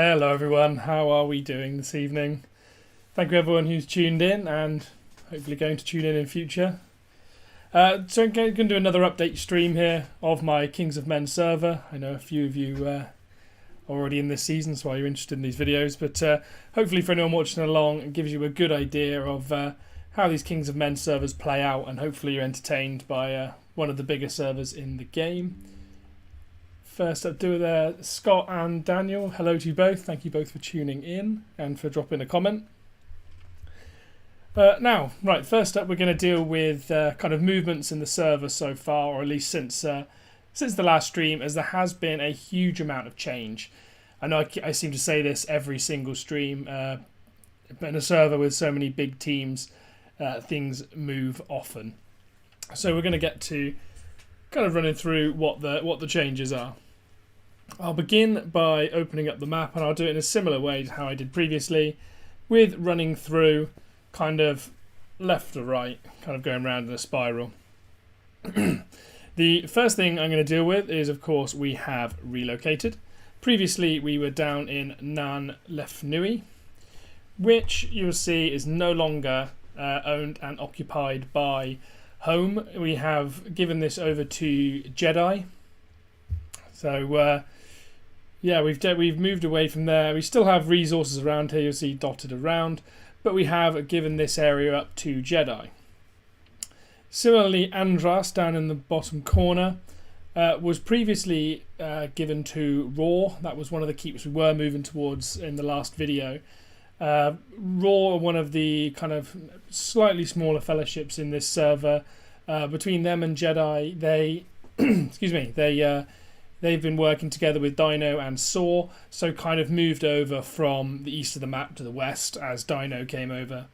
Hello everyone, how are we doing this evening? Thank you everyone who's tuned in and hopefully going to tune in future. So I'm going to do another update stream here of my Kings of Men server. I know a few of you are already in this season, so you're interested in these videos, but hopefully for anyone watching along it gives you a good idea of how these Kings of Men servers play out, and hopefully you're entertained by one of the bigger servers in the game. First up, Scott and Daniel. Hello to you both. Thank you both for tuning in and for dropping a comment. First up, we're going to deal with kind of movements in the server so far, or at least since the last stream, as there has been a huge amount of change. I know I seem to say this every single stream, but in a server with so many big teams, things move often. So we're going to get to kind of running through what the changes are. I'll begin by opening up the map, and I'll do it in a similar way to how I did previously, with running through kind of left to right, kind of going around in a spiral. The first thing I'm going to deal with is, of course, we have relocated. Previously we were down in Nan Lef Nui, which you'll see is no longer owned and occupied by Home. We have given this over to Jedi. So we've moved away from there. We still have resources around here, you'll see dotted around, but we have given this area up to Jedi. Similarly, Andras down in the bottom corner was previously given to Raw. That was one of the keeps we were moving towards in the last video. Raw are one of the kind of slightly smaller fellowships in this server. Between them and Jedi, they've been working together with Dino and Saw, so kind of moved over from the east of the map to the west as Dino came over.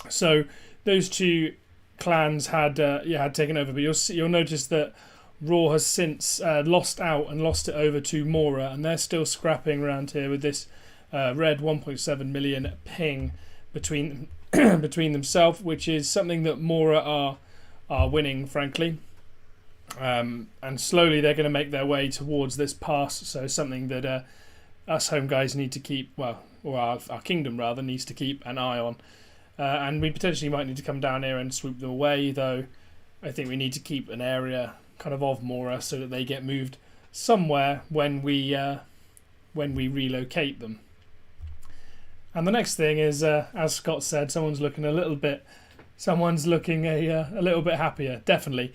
So those two clans had taken over, but you'll notice that Raw has since lost out and lost it over to Mora, and they're still scrapping around here with this red 1.7 million ping between themselves, which is something that Mora are winning, frankly. And slowly they're going to make their way towards this pass, so something that us home guys need to keep, or our kingdom rather, needs to keep an eye on. And we potentially might need to come down here and swoop them away, though I think we need to keep an area kind of Mora so that they get moved somewhere when we relocate them. And the next thing is, as Scott said, someone's looking a little bit happier, definitely.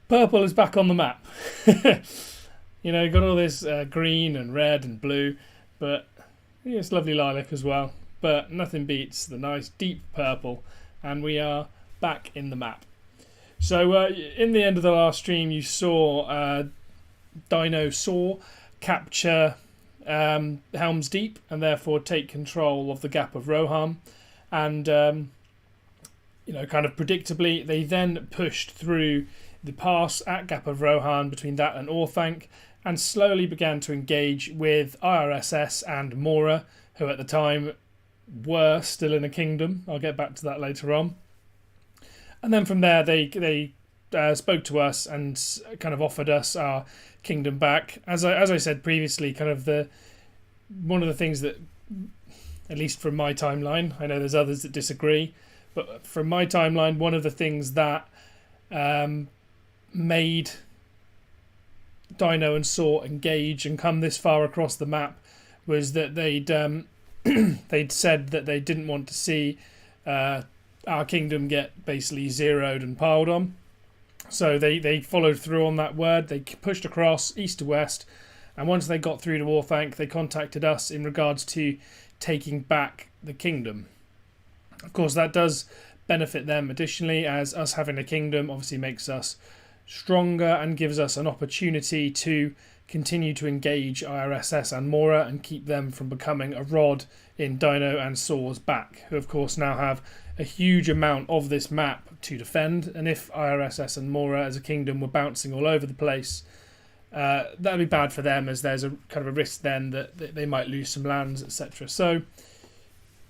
Purple is back on the map. You got all this green and red and blue, but it's lovely lilac as well. But nothing beats the nice deep purple, and we are back in the map. So in the end of the last stream, you saw Dino Saw capture Helm's Deep and therefore take control of the Gap of Rohan, and kind of predictably, they then pushed through the pass at Gap of Rohan between that and Orthanc, and slowly began to engage with IRSS and Mora, who at the time were still in a kingdom. I'll get back to that later on. And then from there they spoke to us and kind of offered us our kingdom back. As I said previously, kind of one of the things that, at least from my timeline, I know there's others that disagree, but from my timeline, one of the things that made Dino and Saw engage and come this far across the map was that they'd said that they didn't want to see our kingdom get basically zeroed and piled on. So they followed through on that word. They pushed across east to west, and once they got through to Orthanc, they contacted us in regards to taking back the kingdom. Of course, that does benefit them additionally, as us having a kingdom obviously makes us stronger and gives us an opportunity to continue to engage IRSS and Mora and keep them from becoming a rod in Dino and Saw's back, who of course now have a huge amount of this map to defend. And if IRSS and Mora as a kingdom were bouncing all over the place, that would be bad for them, as there's a kind of a risk then that they might lose some lands, etc. So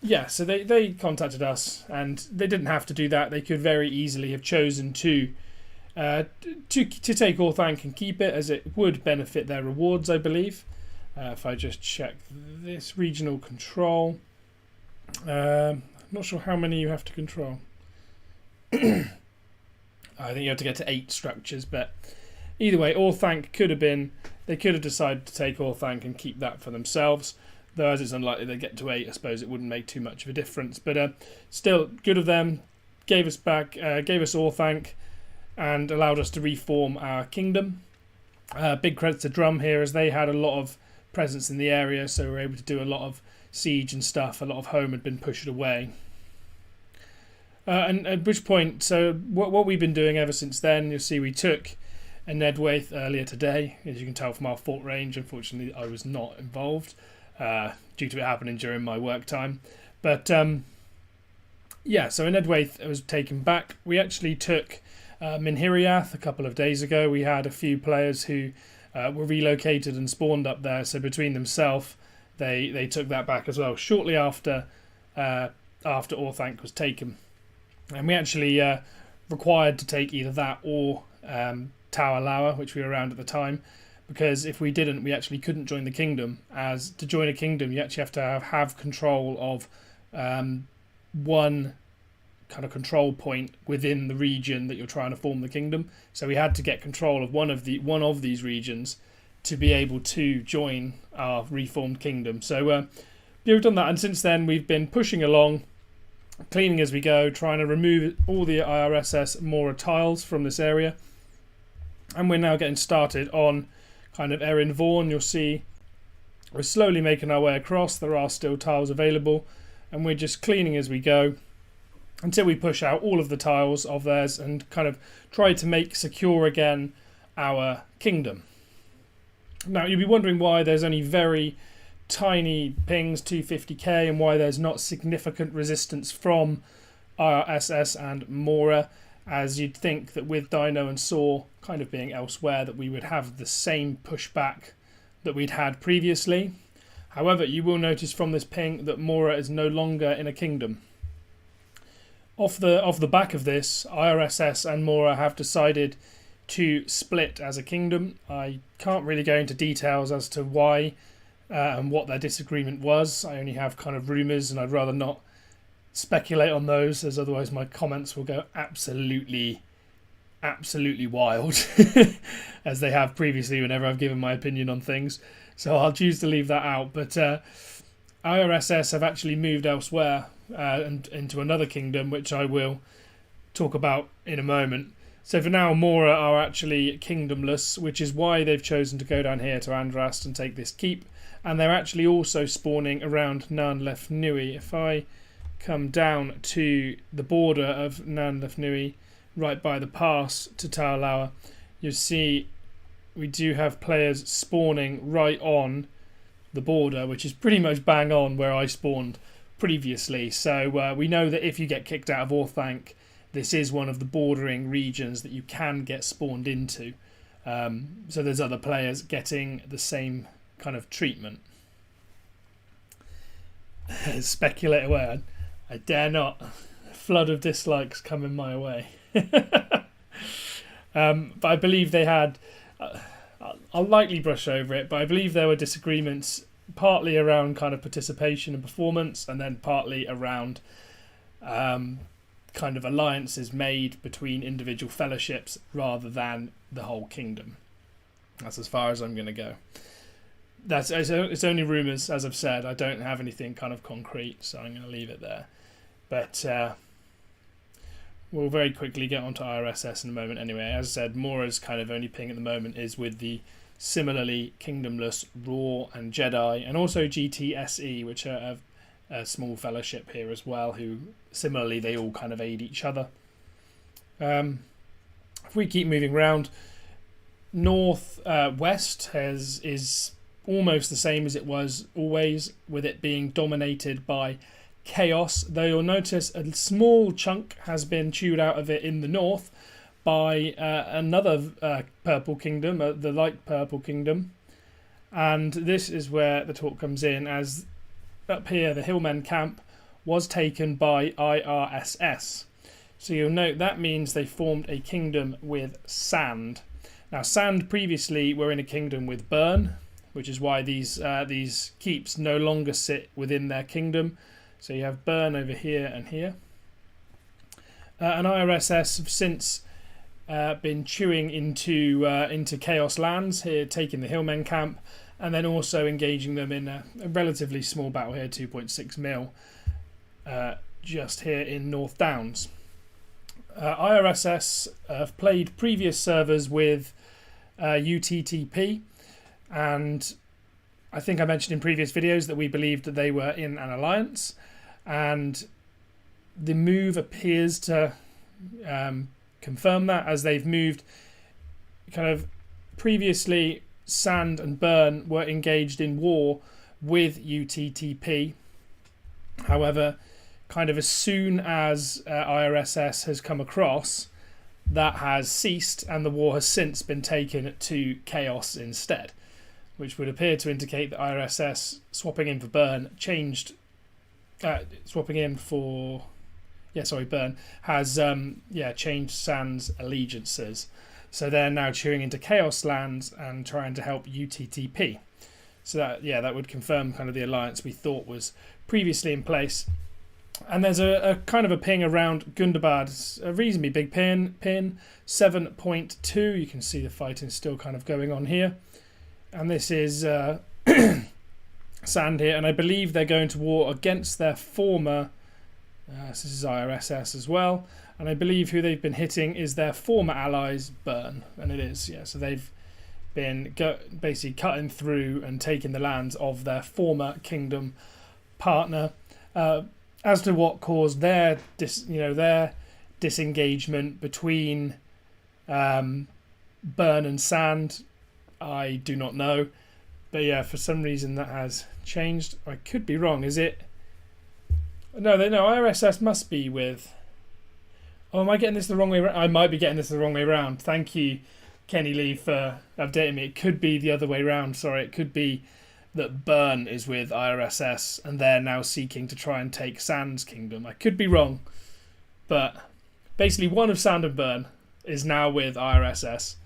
yeah, so they contacted us, and they didn't have to do that. They could very easily have chosen to take Orthanc and keep it, as it would benefit their rewards, I believe. If I just check this regional control, not sure how many you have to control. I think you have to get to 8 structures, but either way, Orthanc could have been, they could have decided to take Orthanc and keep that for themselves. Though as it's unlikely they get to 8, I suppose it wouldn't make too much of a difference. But still, good of them. Gave us Orthanc, and allowed us to reform our kingdom. Big credit to Drum here, as they had a lot of presence in the area, so we were able to do a lot of siege and stuff. A lot of home had been pushed away. And at which point, so what we've been doing ever since then, you'll see we took a Nedwaith earlier today. As you can tell from our fort range, unfortunately I was not involved due to it happening during my work time. But yeah, so a Nedwaith was taken back. We actually took Minhiriath a couple of days ago. We had a few players who were relocated and spawned up there, so between themselves they took that back as well shortly after Orthanc was taken. And we actually required to take either that or Tower Lower, which we were around at the time, because if we didn't, we actually couldn't join the kingdom. As to join a kingdom, you actually have to have control of one kind of control point within the region that you're trying to form the kingdom. So we had to get control of one of these regions to be able to join our reformed kingdom. So we've done that, and since then we've been pushing along, cleaning as we go, trying to remove all the IRSS Mora tiles from this area. And we're now getting started on kind of Erin Vaughan. You'll see we're slowly making our way across. There are still tiles available, and we're just cleaning as we go until we push out all of the tiles of theirs and kind of try to make secure again our kingdom. Now, you'll be wondering why there's only very tiny pings, 250k, and why there's not significant resistance from IRSS and Mora, as you'd think that with Dino and Saw kind of being elsewhere that we would have the same pushback that we'd had previously. However, you will notice from this ping that Mora is no longer in a kingdom. Off the back of this, IRSS and Mora have decided to split as a kingdom. I can't really go into details as to why and what their disagreement was. I only have kind of rumours, and I'd rather not speculate on those, as otherwise my comments will go absolutely wild, as they have previously whenever I've given my opinion on things. So I'll choose to leave that out. But IRSS have actually moved elsewhere and into another kingdom, which I will talk about in a moment. So for now, Mora are actually kingdomless, which is why they've chosen to go down here to Andrast and take this keep. And they're actually also spawning around Nan Lef Nui. If I come down to the border of Nan Lef Nui, right by the pass to Tower Lower, you'll see we do have players spawning right on the border, which is pretty much bang on where I spawned previously. So we know that if you get kicked out of Orthanc, this is one of the bordering regions that you can get spawned into. So there's other players getting the same kind of treatment. Speculate away. I dare not. A flood of dislikes coming my way. But I believe they had... I'll lightly brush over it, but I believe there were disagreements partly around kind of participation and performance, and then partly around kind of alliances made between individual fellowships rather than the whole kingdom. That's as far as I'm going to go. It's only rumours, as I've said. I don't have anything kind of concrete, so I'm going to leave it there. But we'll very quickly get onto IRSS in a moment anyway. As I said, Mora's kind of only ping at the moment is with the similarly kingdomless Raw and Jedi, and also GTSE, which are a small fellowship here as well, who similarly they all kind of aid each other. If we keep moving around, north west is almost the same as it was always, with it being dominated by chaos, though you'll notice a small chunk has been chewed out of it in the north by another purple kingdom, the light purple kingdom. And this is where the talk comes in, as up here the Hillmen camp was taken by IRSS. So you'll note that means they formed a kingdom with Sand. Now Sand previously were in a kingdom with Burn, which is why these keeps no longer sit within their kingdom. So you have Bern over here and here. And IRSS have since been chewing into Chaos lands here, taking the Hillmen camp, and then also engaging them in a relatively small battle here, 2.6 mil, just here in North Downs. IRSS have played previous servers with UTTP, and I think I mentioned in previous videos that we believed that they were in an alliance, and the move appears to confirm that, as they've moved kind of previously. Sand and Bern were engaged in war with UTTP. However, kind of as soon as IRSS has come across, that has ceased, and the war has since been taken to Chaos instead, which would appear to indicate that IRSS swapping in for Bern changed. Bern has changed Sand's allegiances. So they're now chewing into Chaos lands and trying to help UTTP. So that would confirm kind of the alliance we thought was previously in place. And there's a kind of a ping around Gundabad. It's a reasonably big pin 7.2. You can see the fighting still kind of going on here. And this is Sand here, and I believe they're going to war against their former. This is IRSS as well. And I believe who they've been hitting is their former allies, Bern. And it is, yeah. So they've been basically cutting through and taking the lands of their former kingdom partner. As to what caused their disengagement between Bern and Sand, I do not know. But yeah, for some reason that has changed. I could be wrong. Is it? No, IRSS must be with. Oh, am I getting this the wrong way around? I might be getting this the wrong way around. Thank you, Kenny Lee, for updating me. It could be the other way around. Sorry, it could be that Bern is with IRSS and they're now seeking to try and take Sand's kingdom. I could be wrong, but basically one of Sand and Bern is now with IRSS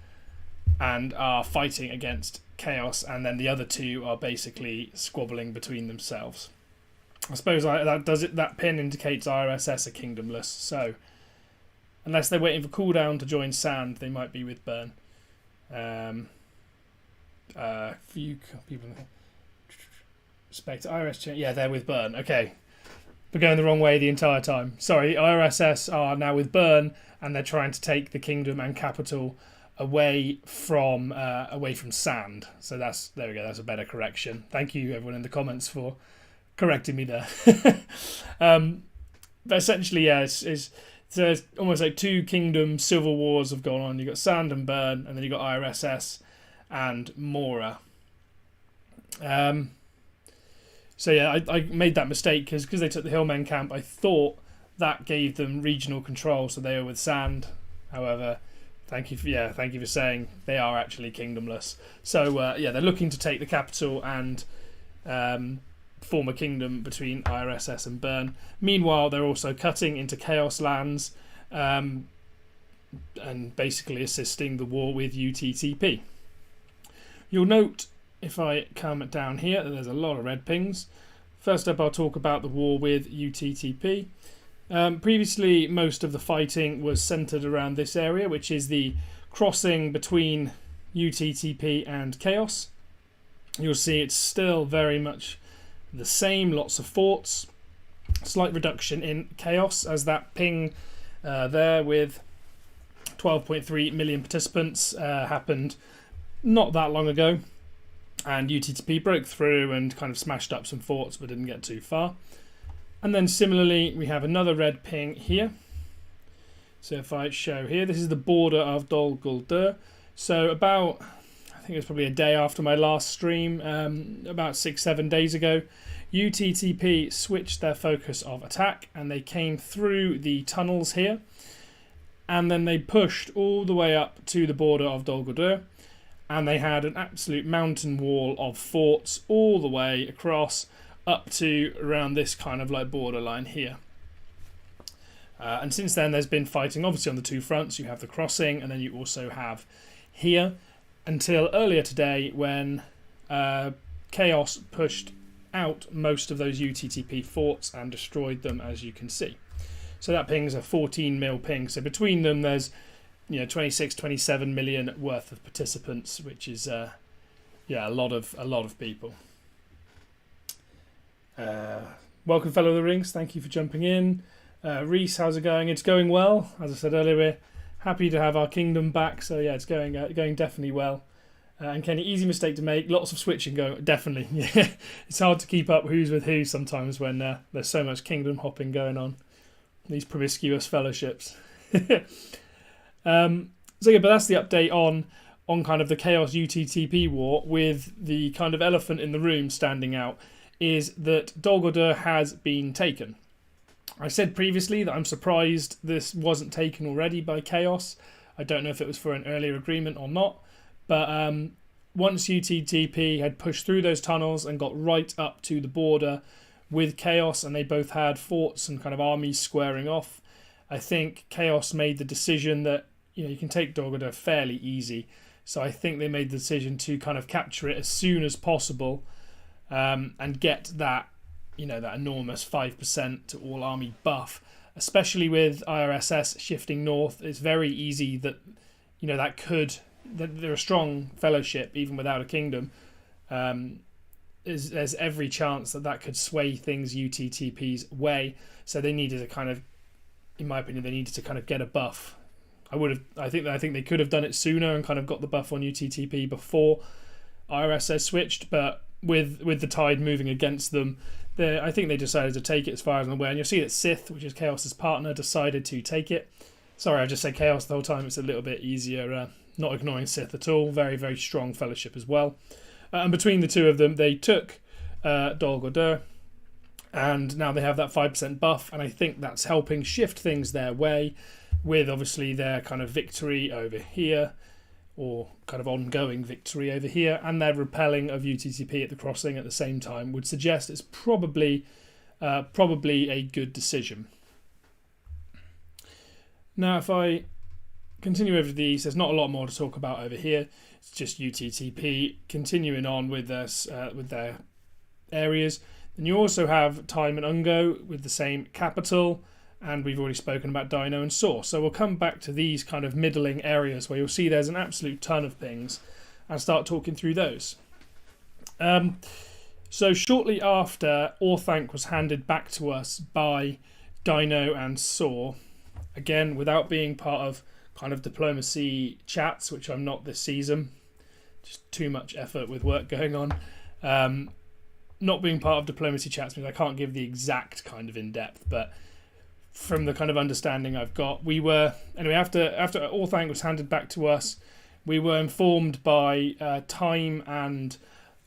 and are fighting against Chaos, and then the other two are basically squabbling between themselves. I suppose that pin indicates IRSS are kingdomless, so unless they're waiting for cooldown to join Sand, they might be with Bern. Few people expect IRS. Yeah, they're with Bern. Okay, we're going the wrong way the entire time. Sorry, IRSS are now with Bern, and they're trying to take the kingdom and capital away from Sand. So there we go. That's a better correction. Thank you, everyone in the comments, for correcting me there. But essentially, yeah, it's almost like two kingdom civil wars have gone on. You've got Sand and Bern, and then you've got IRSS and Mora. So yeah, I made that mistake because they took the Hillmen camp. I thought that gave them regional control, so they were with Sand. However, thank you for saying they are actually kingdomless. So they're looking to take the capital and form a kingdom between IRSS and Bern. Meanwhile, they're also cutting into Chaos lands and basically assisting the war with UTTP. You'll note, if I come down here, that there's a lot of red pings. First up, I'll talk about the war with UTTP. Previously, most of the fighting was centered around this area, which is the crossing between UTTP and Chaos. You'll see it's still very much the same, lots of forts. Slight reduction in Chaos, as that ping there with 12.3 million participants happened not that long ago. And UTTP broke through and kind of smashed up some forts, but didn't get too far. And then similarly, we have another red ping here. So if I show here, this is the border of Dol Guldur. So about, I think it was probably a day after my last stream, about 6-7 days ago, UTTP switched their focus of attack and they came through the tunnels here. And then they pushed all the way up to the border of Dol Guldur. And they had an absolute mountain wall of forts all the way across up to around this kind of like borderline here. And since then there's been fighting obviously on the two fronts. You have the crossing and then you also have here until earlier today when Chaos pushed out most of those UTTP forts and destroyed them, as you can see. So that ping's a 14 mil ping. So between them, there's 26, 27 million worth of participants, which is a lot of people. Welcome, fellow of the rings. Thank you for jumping in. Reese, how's it going? It's going well. As I said earlier, we're happy to have our kingdom back. So yeah, it's going definitely well. And Kenny, easy mistake to make. Lots of switching going. Definitely, yeah. It's hard to keep up who's with who sometimes when there's so much kingdom hopping going on. These promiscuous fellowships. So yeah, but that's the update on kind of the Chaos UTTP war, with the kind of elephant in the room standing out is that Dol Guldur has been taken. I said previously that I'm surprised this wasn't taken already by Chaos. I don't know if it was for an earlier agreement or not, but once UTTP had pushed through those tunnels and got right up to the border with Chaos, and they both had forts and kind of armies squaring off, I think Chaos made the decision that you can take Dol Guldur fairly easy. So I think they made the decision to kind of capture it as soon as possible, and get that that enormous 5% to all army buff, especially with IRSS shifting north. It's very easy that they're a strong fellowship even without a kingdom. There's every chance that could sway things UTTP's way. So they needed to kind of, in my opinion, get a buff. I think they could have done it sooner and kind of got the buff on UTTP before IRSS switched, but with the tide moving against them, I think they decided to take it, as far as I'm aware. And you'll see that Sith, which is Chaos's partner, decided to take it. Sorry, I just said Chaos the whole time. It's a little bit easier, not ignoring Sith at all. Very, very strong fellowship as well. And between the two of them, they took Dol Guldur, and now they have that 5% buff, and I think that's helping shift things their way, with obviously their kind of victory over here, or kind of ongoing victory over here, and their repelling of UTTP at the crossing at the same time would suggest it's probably a good decision. Now, if I continue over to the east, there's not a lot more to talk about over here. It's just UTTP continuing on with their areas. Then you also have Time and Ungo with the same capital, and we've already spoken about Dino and Saw. So we'll come back to these kind of middling areas where you'll see there's an absolute ton of pings, and start talking through those. So shortly after Orthanc was handed back to us by Dino and Saw, again without being part of kind of diplomacy chats, which I'm not this season, just too much effort with work going on. Not being part of diplomacy chats means I can't give the exact kind of in-depth, but from the kind of understanding I've got, we were anyway after Orthanc was handed back to us, we were informed by Time and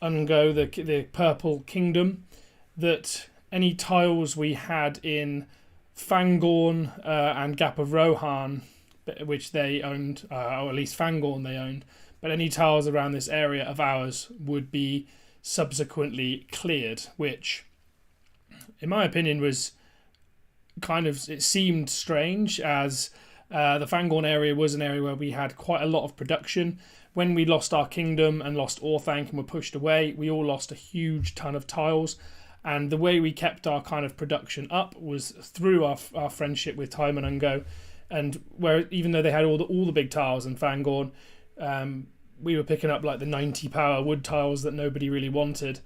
Ungo, the Purple Kingdom, that any tiles we had in Fangorn and Gap of Rohan, which they owned, or at least Fangorn they owned, but any tiles around this area of ours would be subsequently cleared, which in my opinion was it seemed strange, as the Fangorn area was an area where we had quite a lot of production. When we lost our kingdom and lost Orthanc and were pushed away, we all lost a huge ton of tiles, and the way we kept our kind of production up was through our friendship with Time and Ungo. And where even though they had all the big tiles in Fangorn, we were picking up like the 90 power wood tiles that nobody really wanted,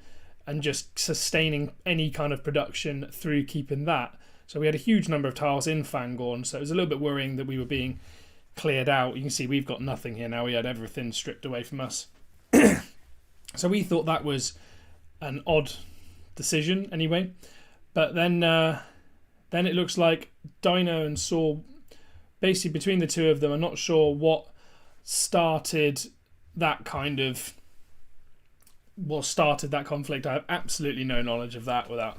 and just sustaining any kind of production through keeping that. So we had a huge number of tiles in Fangorn, so it was a little bit worrying that we were being cleared out. You can see we've got nothing here now. We had everything stripped away from us. So we thought that was an odd decision anyway. But then it looks like Dino and Saw, basically between the two of them, I'm not sure what started that conflict. I have absolutely no knowledge of that without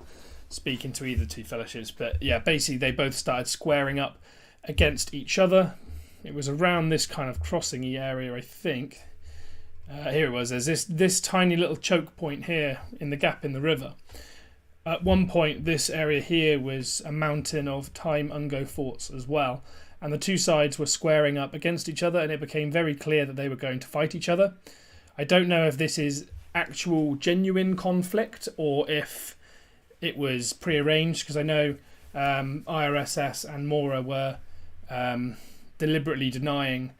speaking to either two fellowships. But yeah, basically they both started squaring up against each other. It was around this kind of crossing-y area, I think. Here it was. There's this tiny little choke point here in the gap in the river. At one point, this area here was a mountain of Time Ungo forts as well, and the two sides were squaring up against each other, and it became very clear that they were going to fight each other. I don't know if this is actual genuine conflict or if it was prearranged, because I know IRSS and Mora were deliberately denying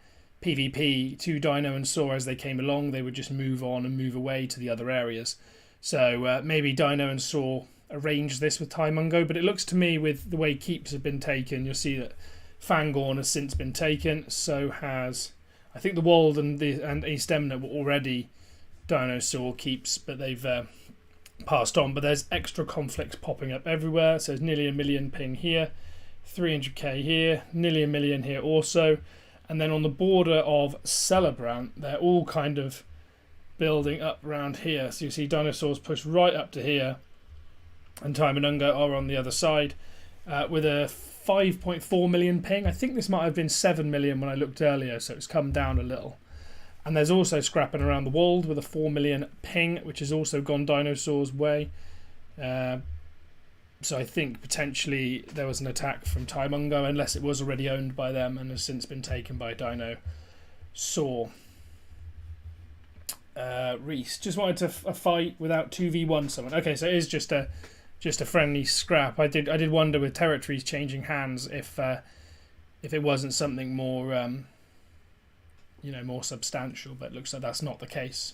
PvP to Dino and Saw as they came along. They would just move on and move away to the other areas. So maybe Dino and Saw arranged this with Taimungo, but it looks to me, with the way keeps have been taken, you'll see that Fangorn has since been taken. So has, I think, the Wold and East Emner were already Dino Saw keeps, but they've passed on. But there's extra conflicts popping up everywhere. So there's nearly a million ping here, 300k here, nearly a million here also. And then on the border of Celebrant, they're all kind of building up around here. So you see dinosaurs push right up to here, and Taimungo are on the other side with a 5.4 million ping. I think this might have been 7 million when I looked earlier, so it's come down a little. And there's also scrapping around the Wold with a 4 million ping, which has also gone Dinosaur's way. So I think potentially there was an attack from Taimungo, unless it was already owned by them and has since been taken by Dino Saw. Reese just wanted a fight without 2v1 someone. Okay, so it is just a friendly scrap. I did wonder with territories changing hands if it wasn't something more more substantial, but it looks like that's not the case.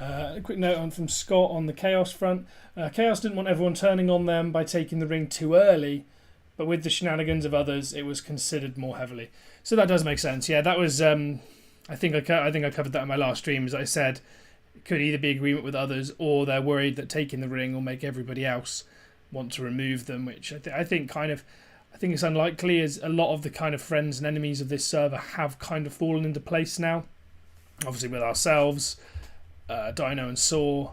A quick note on from Scott on the Chaos front. Chaos didn't want everyone turning on them by taking the ring too early, but with the shenanigans of others, it was considered more heavily. So that does make sense. Yeah, that was. I think I covered that in my last stream. As I said, it could either be agreement with others, or they're worried that taking the ring will make everybody else want to remove them, which I think it's unlikely, as a lot of the kind of friends and enemies of this server have kind of fallen into place now. Obviously with ourselves, Dino and Saw,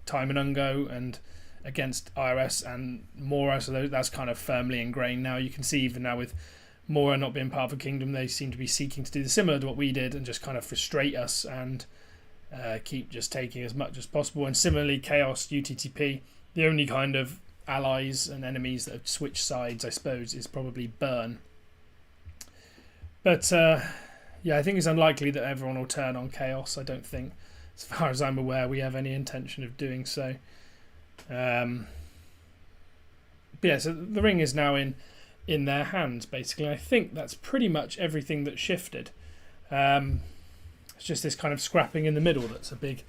Taimungo, and against IRS and Mora, so that's kind of firmly ingrained now. You can see even now with Mora not being part of a kingdom, they seem to be seeking to do similar to what we did and just kind of frustrate us and keep just taking as much as possible. And similarly, Chaos, UTTP, the only kind of allies and enemies that have switched sides, I suppose, is probably Burn. But yeah, I think it's unlikely that everyone will turn on Chaos. I don't think, as far as I'm aware, we have any intention of doing so. But yeah, so the ring is now in their hands, basically. I think that's pretty much everything that shifted. It's just this kind of scrapping in the middle that's a big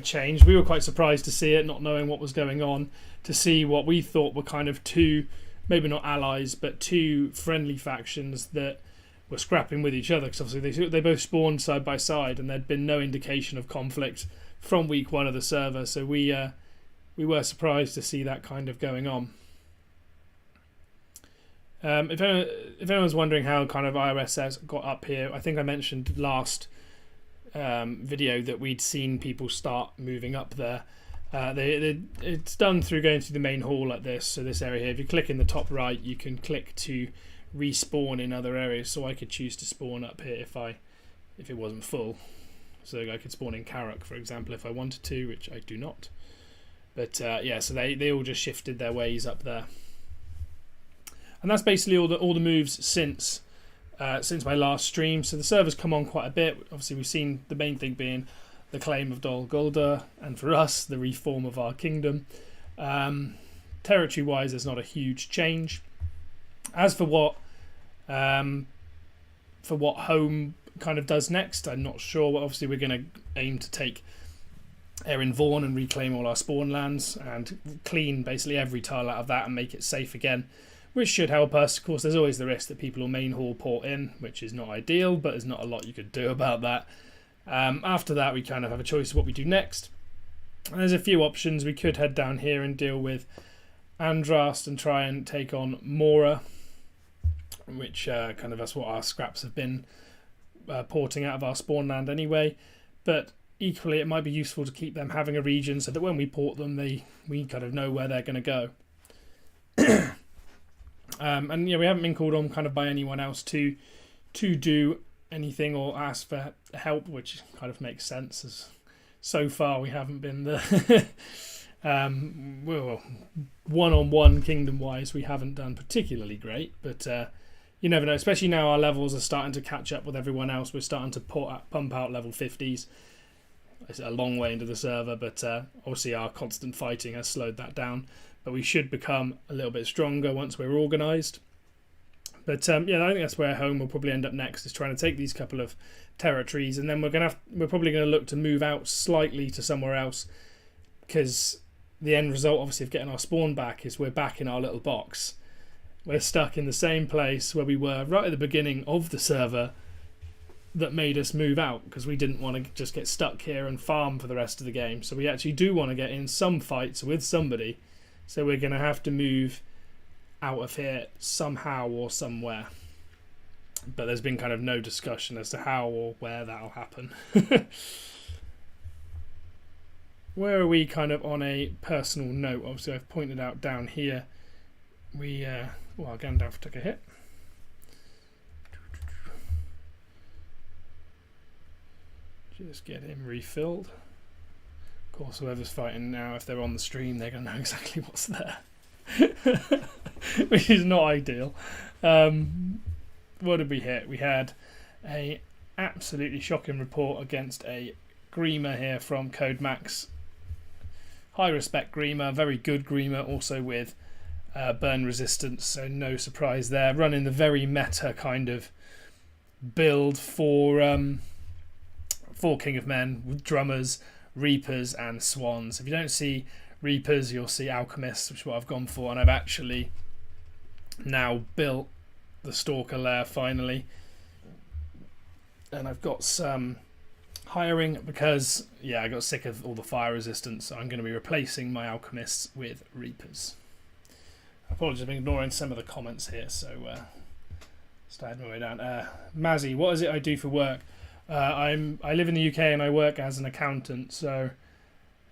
change. We were quite surprised to see it, not knowing what was going on, to see what we thought were kind of two, maybe not allies, but two friendly factions that were scrapping with each other, because obviously they both spawned side by side and there'd been no indication of conflict from week one of the server, so we were surprised to see that kind of going on. If anyone's wondering how kind of IRSS got up here, I think I mentioned last video that we'd seen people start moving up there. It's done through going through the main hall like this. So this area here, if you click in the top right, you can click to respawn in other areas. So I could choose to spawn up here if it wasn't full. So I could spawn in Karak, for example, if I wanted to, which I do not. But yeah, so they all just shifted their ways up there. And that's basically all the moves since my last stream. So the server's come on quite a bit. Obviously, we've seen the main thing being the claim of Dol Guldur, and for us, the reform of our kingdom. Territory-wise, there's not a huge change. As for what home kind of does next, I'm not sure. Obviously, we're going to aim to take Erin Vaughan and reclaim all our spawn lands and clean basically every tile out of that and make it safe again, which should help us. Of course, there's always the risk that people will main hall port in, which is not ideal, but there's not a lot you could do about that. After that, we kind of have a choice of what we do next. And there's a few options. We could head down here and deal with Andrast and try and take on Mora, which kind of that's what our scraps have been porting out of our spawn land anyway. But equally, it might be useful to keep them having a region so that when we port them, we kind of know where they're going to go. And yeah, we haven't been called on kind of by anyone else to do anything or ask for help, which kind of makes sense, as so far we haven't been the well, one-on-one kingdom-wise, we haven't done particularly great, but you never know, especially now our levels are starting to catch up with everyone else. We're starting to pump out level 50s. It's a long way into the server, but obviously our constant fighting has slowed that down. But we should become a little bit stronger once we're organised. But I think that's where home will probably end up next, is trying to take these couple of territories, and then we're probably going to look to move out slightly to somewhere else, because the end result, obviously, of getting our spawn back is we're back in our little box. We're stuck in the same place where we were right at the beginning of the server that made us move out, because we didn't want to just get stuck here and farm for the rest of the game. So we actually do want to get in some fights with somebody, so we're going to have to move out of here somehow or somewhere. But there's been kind of no discussion as to how or where that'll happen. Where are we kind of on a personal note? Obviously, I've pointed out down here, Gandalf took a hit. Just get him refilled. Of course, whoever's fighting now, if they're on the stream, they're going to know exactly what's there. Which is not ideal. What did we hit? We had a absolutely shocking report against a Grima here from Code Max. High respect Grima, very good Grima, also with burn resistance, so no surprise there. Running the very meta kind of build for King of Men, with drummers, reapers and swans. If you don't see reapers, you'll see alchemists, which is what I've gone for, and I've actually now built the stalker lair finally, and I've got some hiring because I got sick of all the fire resistance, so I'm going to be replacing my alchemists with reapers. Apologies, I'm ignoring some of the comments here, so start my way down. Mazzy, what is it I do for work? I live in the UK and I work as an accountant, so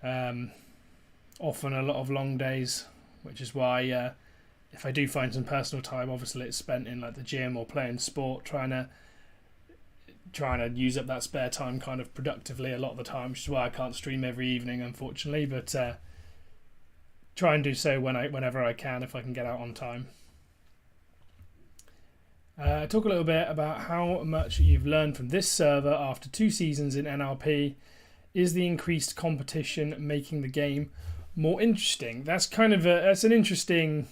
often a lot of long days, which is why if I do find some personal time, obviously it's spent in like the gym or playing sport, trying to use up that spare time kind of productively a lot of the time, which is why I can't stream every evening, unfortunately, but try and do so whenever I can, if I can get out on time. Talk a little bit about how much you've learned from this server after 2 seasons in NRP. Is the increased competition making the game more interesting? That's that's an interesting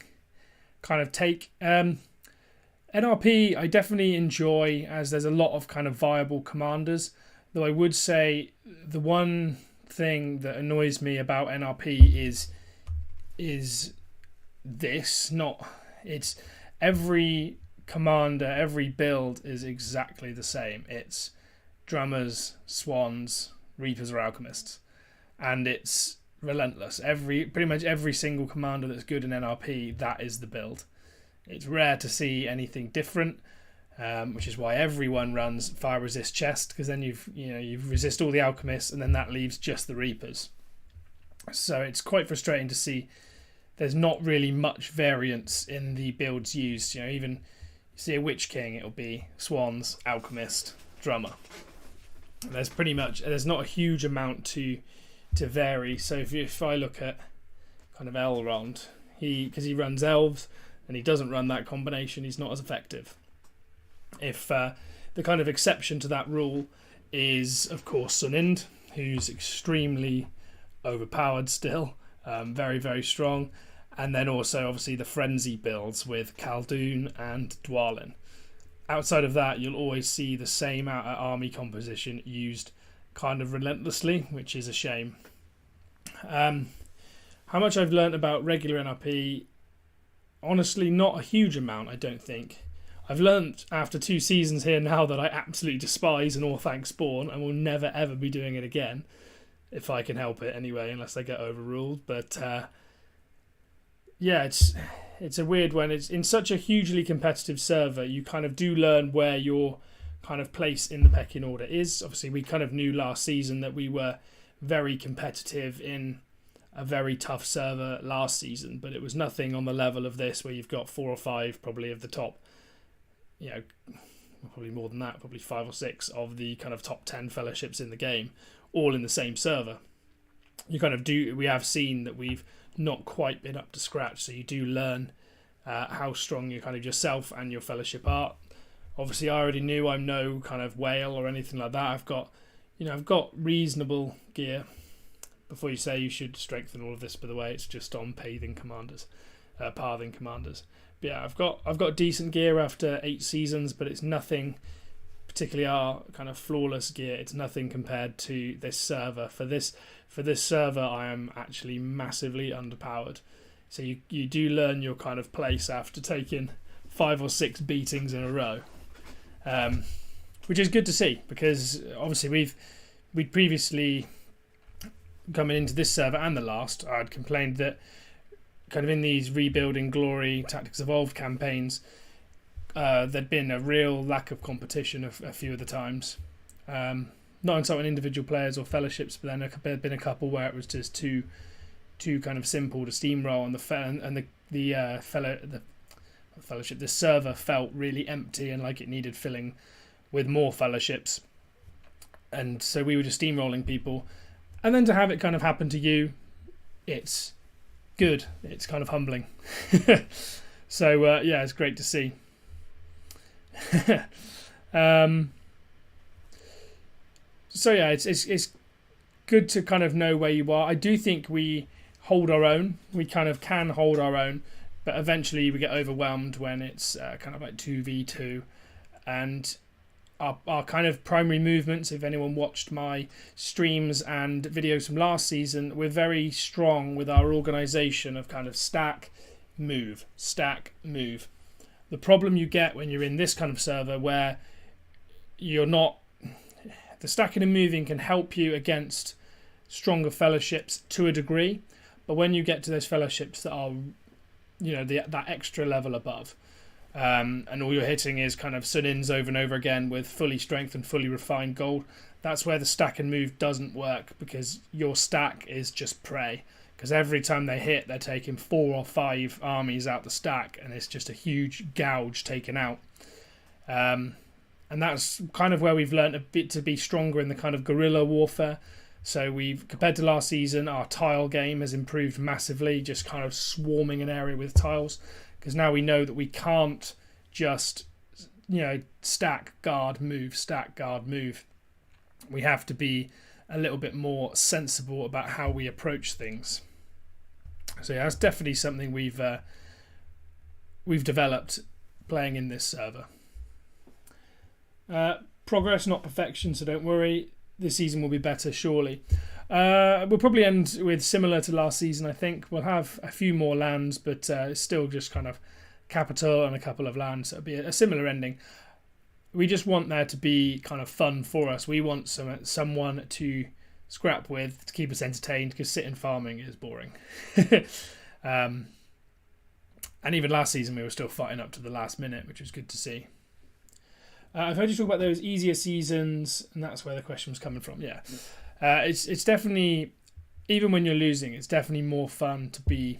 kind of take. NRP I definitely enjoy, as there's a lot of kind of viable commanders, though I would say the one thing that annoys me about NRP is this, it's every commander, every build is exactly the same. It's drummers, swans, reapers or alchemists, and it's relentless. Pretty much every single commander that's good in NRP, that is the build. It's rare to see anything different, which is why everyone runs fire resist chest, because then you resist all the alchemists, and then that leaves just the reapers. So it's quite frustrating to see there's not really much variance in the builds used. Even you see a Witch King, it'll be swans, alchemist, drummer. There's not a huge amount to vary. So if I look at kind of Elrond, because he runs elves and he doesn't run that combination, he's not as effective. If the kind of exception to that rule is, of course, Sunind, who's extremely overpowered still, very, very strong. And then also, obviously, the Frenzy builds with Khaldun and Dwalin. Outside of that, you'll always see the same army composition used kind of relentlessly, which is a shame. How much I've learnt about regular NRP, honestly, not a huge amount, I don't think. I've learnt after 2 seasons here now that I absolutely despise an Orthanc spawn and will never ever be doing it again, if I can help it anyway, unless I get overruled. But it's a weird one. It's in such a hugely competitive server, you kind of do learn where your kind of place in the pecking order is. Obviously, we kind of knew last season that we were very competitive in a very tough server last season, but it was nothing on the level of this, where you've got 4 or 5 probably of the top, probably more than that, probably 5 or 6 of the kind of top 10 fellowships in the game, all in the same server. We have seen that we've not quite been up to scratch, so you do learn how strong you kind of yourself and your fellowship are. Obviously, I already knew I'm no kind of whale or anything like that. I've got I've got reasonable gear. Before you say you should strengthen all of this, by the way, it's just on pathing commanders. But yeah, I've got decent gear after 8 seasons, but it's nothing, particularly our kind of flawless gear. It's nothing compared to this server. For this server, I am actually massively underpowered. So you do learn your kind of place after taking 5 or 6 beatings in a row, which is good to see, because obviously we'd previously, coming into this server and the last, I'd complained that kind of in these Rebuilding Glory Tactics Evolved campaigns, there'd been a real lack of competition a few of the times. Not insulting individual players or fellowships, but then there'd been a couple where it was just too kind of simple to steamroll, and the fellowship, the server felt really empty and like it needed filling with more fellowships, and so we were just steamrolling people. And then to have it kind of happen to you, it's good. It's kind of humbling. So yeah, it's great to see. So yeah, it's good to kind of know where you are. I do think we hold our own. We kind of can hold our own, but eventually we get overwhelmed when it's kind of like 2v2, and our kind of primary movements, if anyone watched my streams and videos from last season, we're very strong with our organisation of kind of stack, move, stack, move. The problem you get when you're in this kind of server where you're not... The stacking and moving can help you against stronger fellowships to a degree, but when you get to those fellowships that are, that extra level above, and all you're hitting is kind of Sunins over and over again with fully strengthened, fully refined gold, that's where the stack and move doesn't work, because your stack is just prey. Because every time they hit, they're taking 4 or 5 armies out the stack, and it's just a huge gouge taken out. And that's kind of where we've learned a bit to be stronger in the kind of guerrilla warfare. So compared to last season, our tile game has improved massively, just kind of swarming an area with tiles. Because now we know that we can't just, stack, guard, move, stack, guard, move. We have to be a little bit more sensible about how we approach things. So yeah, that's definitely something we've developed playing in this server. Progress, not perfection, so don't worry. This season will be better, surely. We'll probably end with similar to last season, I think. We'll have a few more lands, but it's still just kind of capital and a couple of lands. It'll be a similar ending. We just want there to be kind of fun for us. We want someone to scrap with, to keep us entertained, because sitting farming is boring. And even last season we were still fighting up to the last minute, which was good to see. I've heard you talk about those easier seasons, and that's where the question was coming from. Yeah, it's definitely, even when you're losing, it's definitely more fun to be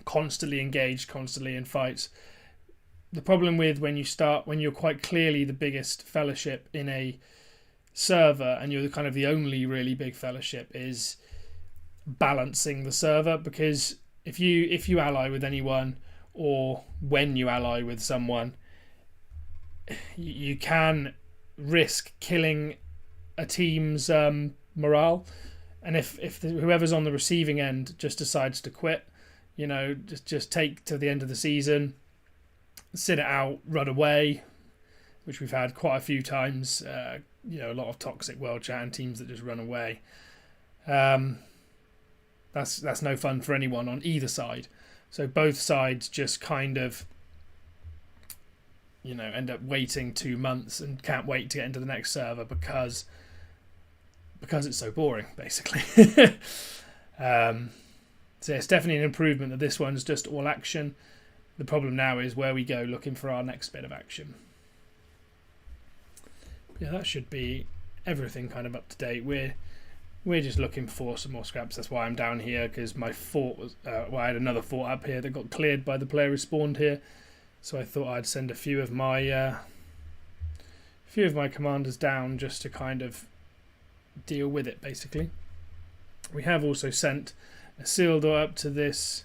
constantly engaged, constantly in fights. The problem with when you're quite clearly the biggest fellowship in a server, and you're kind of the only really big fellowship, is balancing the server. Because if you ally with anyone, or when you ally with someone, you can risk killing a team's morale, and if whoever's on the receiving end just decides to quit, just take to the end of the season, sit it out, run away, which we've had quite a few times. A lot of toxic world chat and teams that just run away. That's no fun for anyone on either side. So both sides just kind of end up waiting 2 months and can't wait to get into the next server because it's so boring, basically. So it's definitely an improvement that this one's just all action. The problem now is where we go looking for our next bit of action. Yeah, that should be everything kind of up to date. We're just looking for some more scraps. That's why I'm down here, because my fort was I had another fort up here that got cleared by the player who spawned here. So I thought I'd send a few of my commanders down just to kind of deal with it, basically. We have also sent a Sealdor up to this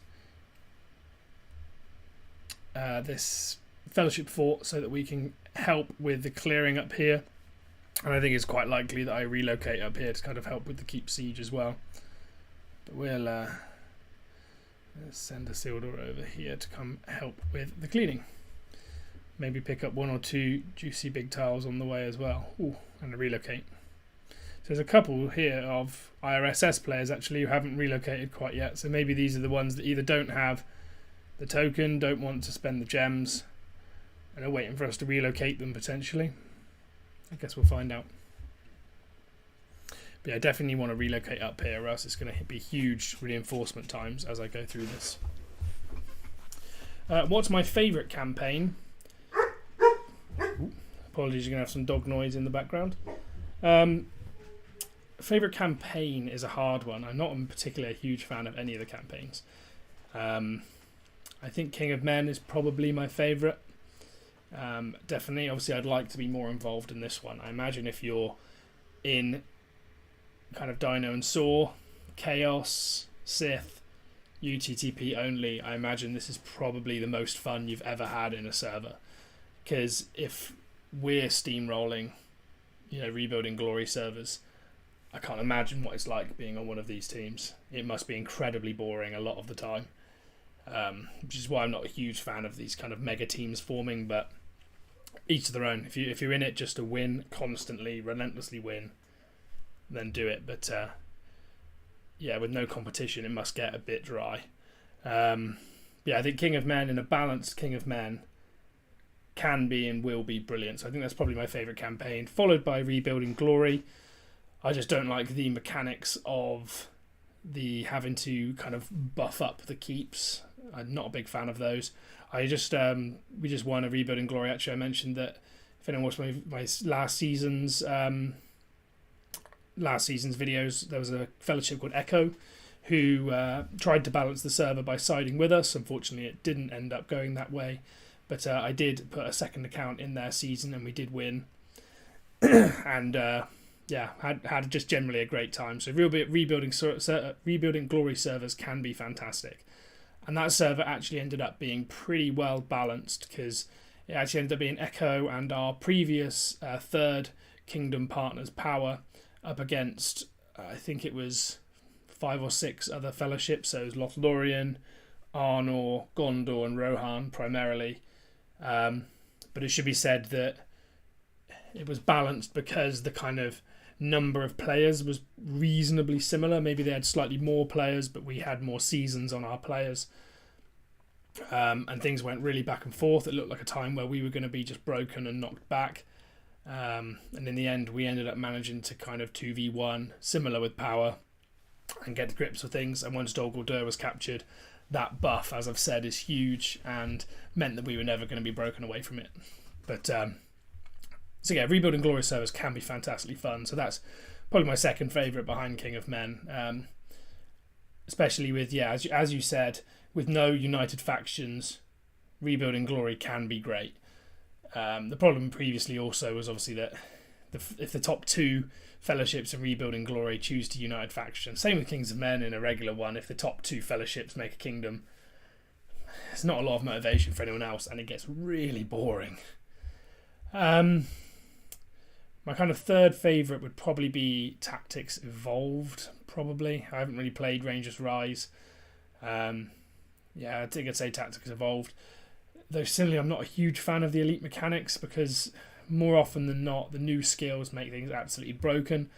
Fellowship Fort so that we can help with the clearing up here. And I think it's quite likely that I relocate up here to kind of help with the keep siege as well. But we'll send a Sildor over here to come help with the cleaning. Maybe pick up 1 or 2 juicy big tiles on the way as well. Ooh, and a relocate. So there's a couple here of IRSS players actually who haven't relocated quite yet. So maybe these are the ones that either don't have the token, don't want to spend the gems, and are waiting for us to relocate them potentially. I guess we'll find out. But yeah, I definitely want to relocate up here, or else it's going to be huge reinforcement times as I go through this. What's my favourite campaign? Ooh, apologies, you're going to have some dog noise in the background. Favourite campaign is a hard one. I'm not particularly a huge fan of any of the campaigns. I think King of Men is probably my favourite. Definitely, obviously I'd like to be more involved in this one. I imagine if you're in kind of Dino and Saw, Chaos, Sith, UTTP only, I imagine this is probably the most fun you've ever had in a server. Because if we're steamrolling, rebuilding glory servers, I can't imagine what it's like being on one of these teams. It must be incredibly boring a lot of the time. Which is why I'm not a huge fan of these kind of mega teams forming, but each to their own. If you're in it just to win constantly, relentlessly win, then do it. But with no competition, it must get a bit dry. I think King of Men, in a balanced King of Men, can be and will be brilliant. So I think that's probably my favourite campaign, followed by Rebuilding Glory. I just don't like the mechanics of the having to kind of buff up the keeps. I'm not a big fan of those. We just won a Rebuilding Glory. Actually, I mentioned that if anyone watched my last season's videos, there was a fellowship called Echo who tried to balance the server by siding with us. Unfortunately, it didn't end up going that way. But I did put a second account in their season and we did win. And had just generally a great time. So rebuilding Glory servers can be fantastic. And that server actually ended up being pretty well balanced, because it actually ended up being Echo and our previous third Kingdom partners, Power, up against, I think it was 5 or 6 other fellowships. So it was Lothlorien, Arnor, Gondor and Rohan primarily. But it should be said that it was balanced because the kind of number of players was reasonably similar. Maybe they had slightly more players, but we had more seasons on our players. And things went really back and forth. It looked like a time where we were going to be just broken and knocked back. And in the end, we ended up managing to kind of 2v1, similar with Power, and get to grips with things. And once Dol Guldur was captured, that buff, as I've said, is huge and meant that we were never going to be broken away from it. But rebuilding Glory servers can be fantastically fun. So that's probably my second favourite behind King of Men. Especially with, as you said, with no united factions, rebuilding Glory can be great. The problem previously also was obviously that if the top 2 fellowships in rebuilding Glory choose to unite faction, same with Kings of Men in a regular one, if the top 2 fellowships make a kingdom, there's not a lot of motivation for anyone else and it gets really boring. My kind of third favourite would probably be Tactics Evolved, probably. I haven't really played Rangers Rise. I think I'd say Tactics Evolved. Though similarly, I'm not a huge fan of the elite mechanics, because more often than not, the new skills make things absolutely broken.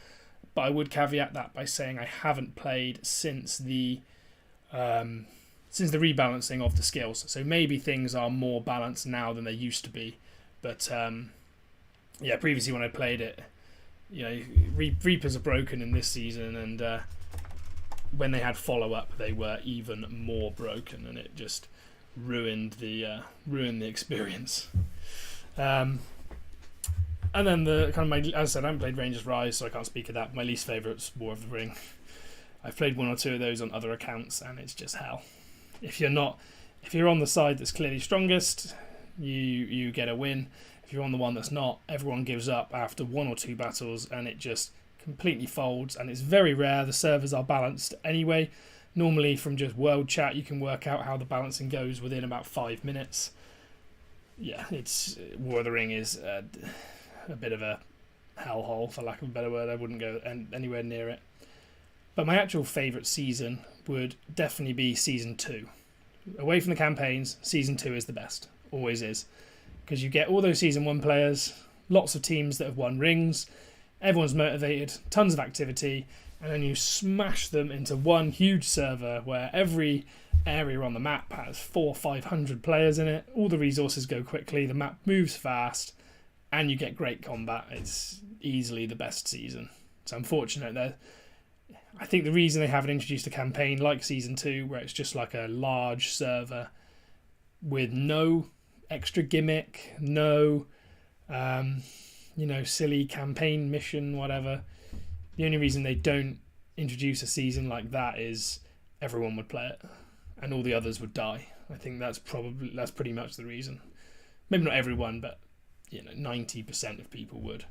But I would caveat that by saying I haven't played since the rebalancing of the skills. So maybe things are more balanced now than they used to be. But previously when I played it, Reapers are broken in this season, and when they had follow-up, they were even more broken, and it just ruined the experience. And then as I said, I haven't played Rangers Rise, so I can't speak of that. My least favourite's War of the Ring. I've played 1 or 2 of those on other accounts, and it's just hell. If you're on the side that's clearly strongest, you get a win. If you're on the one that's not, everyone gives up after 1 or 2 battles, and it just completely folds. And it's very rare the servers are balanced anyway. Normally, from just world chat, you can work out how the balancing goes within about 5 minutes. Yeah, it's War of the Ring is a bit of a hellhole, for lack of a better word. I wouldn't go anywhere near it. But my actual favourite season would definitely be Season 2. Away from the campaigns, Season 2 is the best. Always is. Because you get all those Season 1 players, lots of teams that have won rings, everyone's motivated, tons of activity, and then you smash them into one huge server where every area on the map has 400 or 500 players in it. All the resources go quickly, the map moves fast, and you get great combat. It's easily the best season. So I'm fortunate that I think the reason they haven't introduced a campaign like Season 2, where it's just like a large server with no extra gimmick, no silly campaign mission, whatever. The only reason they don't introduce a season like that is everyone would play it and all the others would die. I think that's pretty much the reason. Maybe not everyone, but 90% of people would.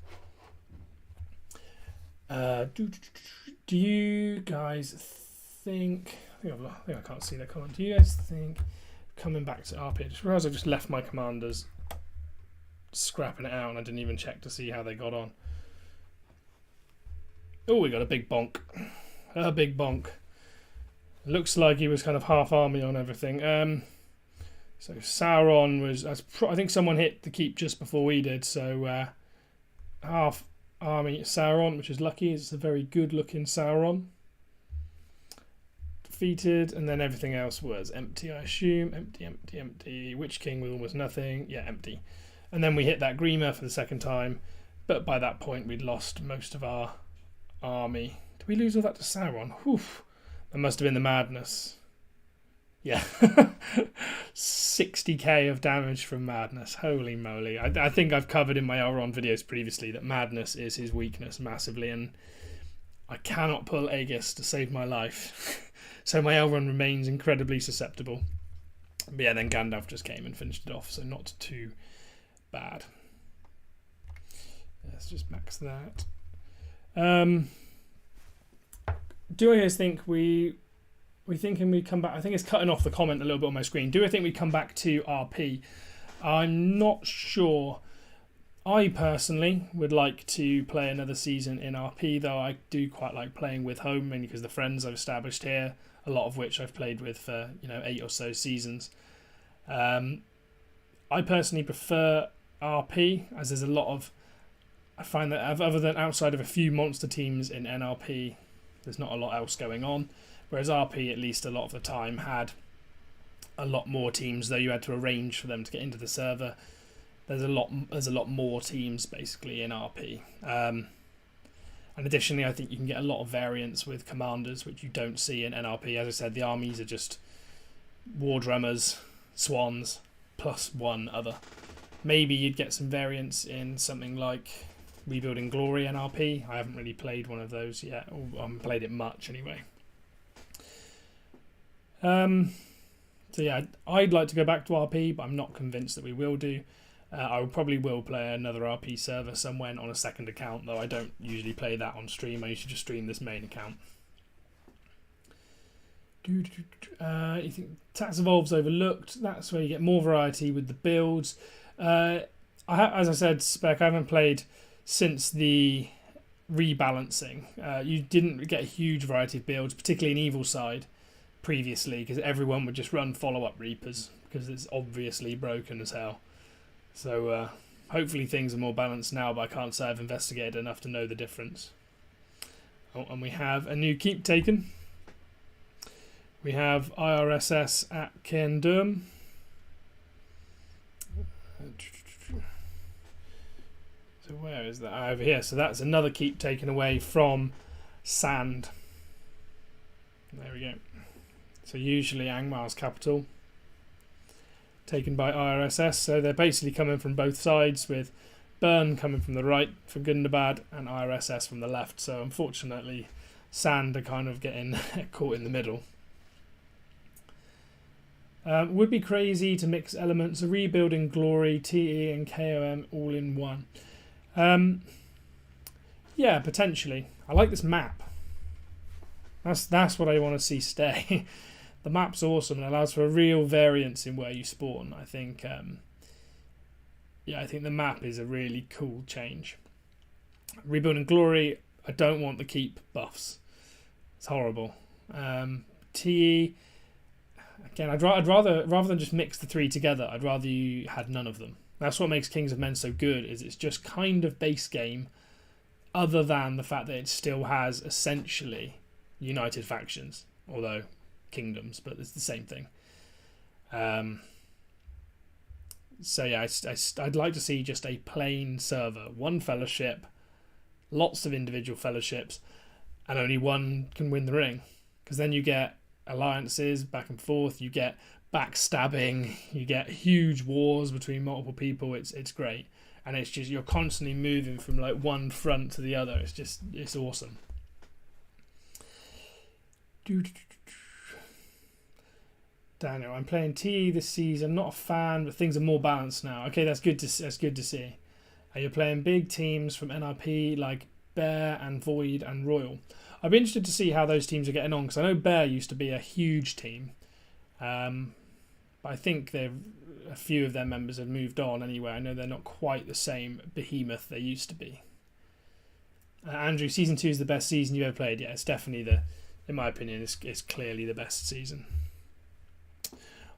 Do you guys think? I think I can't see that comment. Do you guys think coming back to RP? I just realised I just left my commanders scrapping it out, and I didn't even check to see how they got on. Oh, we got a big bonk. A big bonk. Looks like he was kind of half army on everything. So Sauron was... I think someone hit the keep just before we did, so half army Sauron, which is lucky. It's a very good looking Sauron. Defeated, and then everything else was empty, I assume. Empty. Witch King with almost nothing. Yeah, empty. And then we hit that Grima for the second time, but by that point we'd lost most of our army. Did we lose all that to Sauron? Oof. That must have been the madness. Yeah. 60k of damage from madness. Holy moly. I think I've covered in my Elrond videos previously that madness is his weakness massively, and I cannot pull Aegis to save my life. So my Elrond remains incredibly susceptible. But yeah, then Gandalf just came and finished it off, so not too bad. Let's just max that. Do I guys think we thinking we come back? I think it's cutting off the comment a little bit on my screen. Do I think we come back to RP? I'm not sure. I personally would like to play another season in RP, though I do quite like playing with home, mainly because the friends I've established here, a lot of which I've played with for 8 or so seasons. I personally prefer RP, as there's a lot of... I find that other than outside of a few monster teams in NRP, there's not a lot else going on. Whereas RP, at least a lot of the time, had a lot more teams, though you had to arrange for them to get into the server. There's a lot more teams basically in RP. And additionally, I think you can get a lot of variance with commanders, which you don't see in NRP. As I said, the armies are just war drummers, swans, plus one other. Maybe you'd get some variance in something like Rebuilding Glory NRP. I haven't really played one of those yet, or I haven't played it much anyway. So yeah, I'd like to go back to RP, but I'm not convinced that we will do. I probably will play another RP server somewhere on a second account, though I don't usually play that on stream. I usually just stream this main account. You think Tax Evolve's overlooked? That's where you get more variety with the builds. As I said, Spec, I haven't played since the rebalancing. You didn't get a huge variety of builds, particularly in Evil Side previously, because everyone would just run follow-up Reapers because it's obviously broken as hell. So hopefully things are more balanced now, but I can't say I've investigated enough to know the difference. Oh, and we have a new keep taken. We have IRSS at Cairndurm. So where is that? Over here. So that's another keep taken away from Sand. There we go. So usually Angmar's capital, taken by IRSS. So they're basically coming from both sides, with Burn coming from the right for Gundabad and IRSS from the left. So unfortunately, Sand are kind of getting caught in the middle. Would be crazy to mix elements of Rebuilding Glory, TE and KOM all in one. Yeah, potentially. I like this map. That's what I want to see stay. The map's awesome and allows for a real variance in where you spawn. I think, I think the map is a really cool change. Rebuild and Glory, I don't want the keep buffs. It's horrible. TE, again, I'd rather than just mix the three together, I'd rather you had none of them. That's what makes Kings of Men so good, is it's just kind of base game, other than the fact that it still has essentially united factions, although kingdoms, but it's the same thing. So yeah, I'd like to see just a plain server, one fellowship, lots of individual fellowships, and only one can win the ring. Because then you get alliances back and forth, you get backstabbing, you get huge wars between multiple people. It's great, and it's just you're constantly moving from like one front to the other. It's awesome. Daniel, I'm playing TE this season. Not a fan, but things are more balanced now. Okay, that's good to see. You're playing big teams from NRP like Bear and Void and Royal. I'd be interested to see how those teams are getting on, because I know Bear used to be a huge team, but I think a few of their members have moved on anyway. I know they're not quite the same behemoth they used to be. Andrew, season 2 is the best season you've ever played. Yeah, it's definitely in my opinion, it's clearly the best season.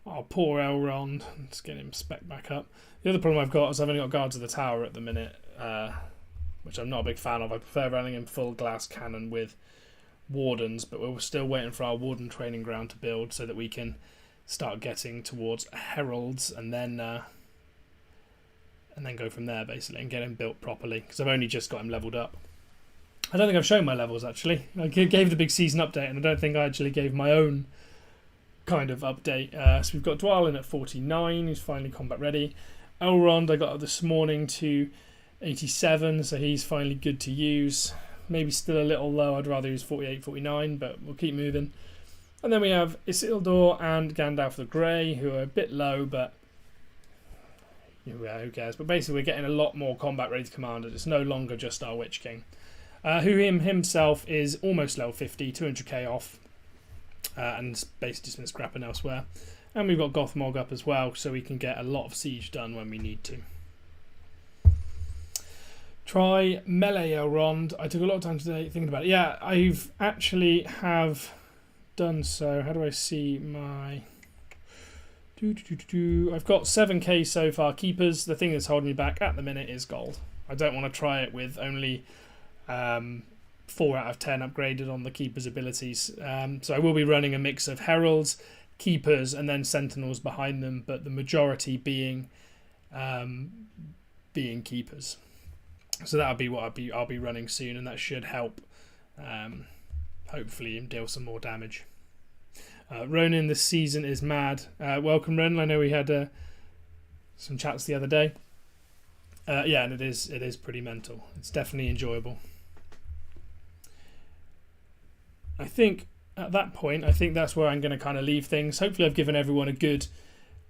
Oh, poor Elrond. Let's get him spec back up. The other problem I've got is I've only got Guards of the Tower at the minute, which I'm not a big fan of. I prefer running in full glass cannon with Wardens, but we're still waiting for our Warden training ground to build so that we can start getting towards Heralds and then go from there, basically, and get him built properly, because I've only just got him leveled up. I don't think I've shown my levels, actually. I gave the big season update, and I don't think I actually gave my own kind of update. So we've got Dwalin at 49, who's finally combat ready. Elrond I got up this morning to 87, so he's finally good to use. Maybe still a little low, I'd rather use 48, 49, but we'll keep moving. And then we have Isildur and Gandalf the Grey, who are a bit low, but who cares. But basically we're getting a lot more combat ready commanders. It's no longer just our Witch King, who himself is almost level 50, 200k off. And basically just been scrapping elsewhere. And we've got Gothmog up as well, so we can get a lot of siege done when we need to. Try melee Elrond. I took a lot of time today thinking about it. Yeah, I've actually have done so. How do I see my... I've got 7k so far. Keepers, the thing that's holding me back at the minute is gold. I don't want to try it with only 4 out of 10 upgraded on the Keeper's abilities. So I will be running a mix of Heralds, Keepers, and then Sentinels behind them, but the majority being Keepers. So that'll be what I'll be running soon, and that should help hopefully deal some more damage. Ronan this season is mad. Welcome, Ronan. I know we had some chats the other day. Yeah, and it is pretty mental. It's definitely enjoyable. I think at that point, that's where I'm going to kind of leave things. Hopefully I've given everyone a good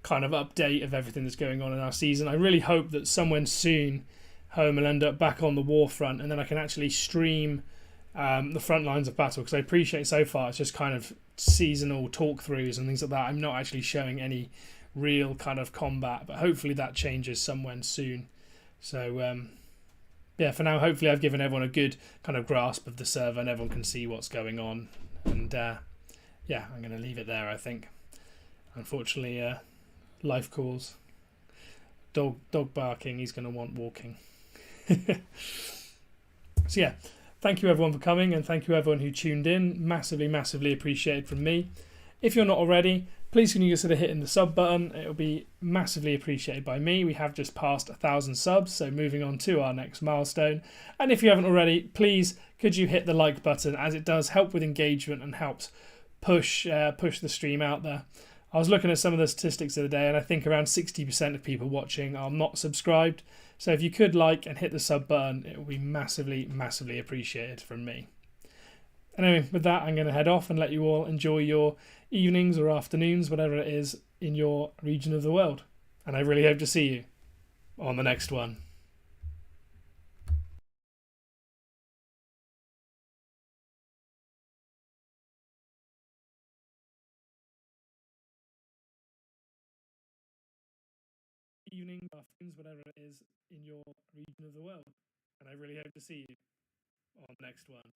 kind of update of everything that's going on in our season. I really hope that someone soon home will end up back on the war front, and then I can actually stream the front lines of battle, because I appreciate so far it's just kind of seasonal talk-throughs and things like that. I'm not actually showing any real kind of combat, but hopefully that changes somewhere soon. So yeah, for now, hopefully I've given everyone a good kind of grasp of the server and everyone can see what's going on. And yeah, I'm going to leave it there, I think. Unfortunately, life calls. Dog barking, he's going to want walking. So yeah, thank you everyone for coming, and thank you everyone who tuned in. Massively appreciated from me. If you're not already, please can you consider hitting the sub button. It'll be massively appreciated by me. We have just passed 1,000 subs, so moving on to our next milestone. And if you haven't already, please could you hit the like button, as it does help with engagement and helps push the stream out there. I was looking at some of the statistics the other day, and I think around 60% of people watching are not subscribed. So if you could like and hit the sub button, it will be massively appreciated from me. Anyway, with that, I'm going to head off and let you all enjoy your evenings or afternoons, whatever it is in your region of the world. And I really hope to see you on the next one. Evenings, afternoons, whatever it is in your region of the world. and I really hope to see you on the next one.